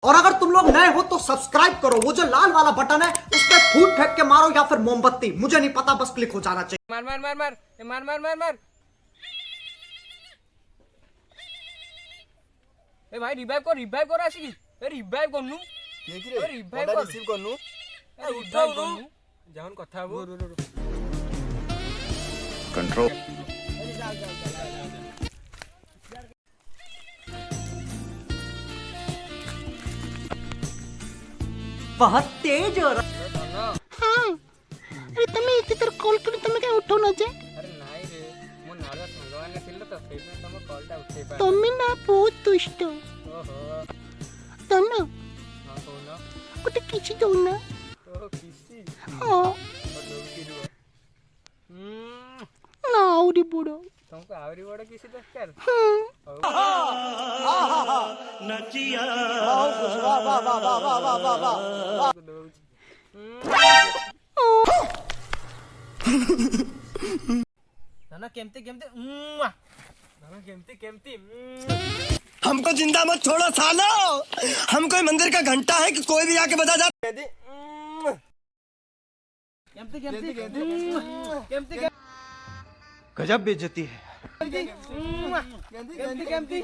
और अगर तुम लोग नए हो तो सब्सक्राइब करो, वो जो लाल वाला बटन है उस पर फूट फेंक के मारो या फिर मोमबत्ती, मुझे नहीं पता, बस क्लिक हो जाना चाहिए। मार मार मार मार मार मार मार मार। ए भाई रिवाइव कर आशिकी। ए रिवाइव करनु के कि रे रिवाइव बड़ा कर रिसीव करनु ए रिवाइव करनु जान कथा हबो कंट्रोल बहुत तेज हो रहा। हाँ अरे तमें इतनी तर कॉल कर तमें क्या उठो ना जे अरे नाही रे मो नाळा संगवाने थिल तो सेई तम कॉल टा उठे पा तमें ना बहुत दुष्ट ओहो तमें हां कोन गोटे किछि दो ना ओ किसी हाँ और लोग की रुआ ना औरी बुड़ो तुमको आवरी बड़ किसी दरकार नचिया वाह वाह वाह वाह वाह वाह वाह वाह। नाना केमते केमते नाना केमते केमते हमको जिंदा मत छोड़ो सालो, हम कोई मंदिर का घंटा है कि कोई भी आके बजा जा। केमते केमते केमते गजब बेइज्जती है। केमते केमते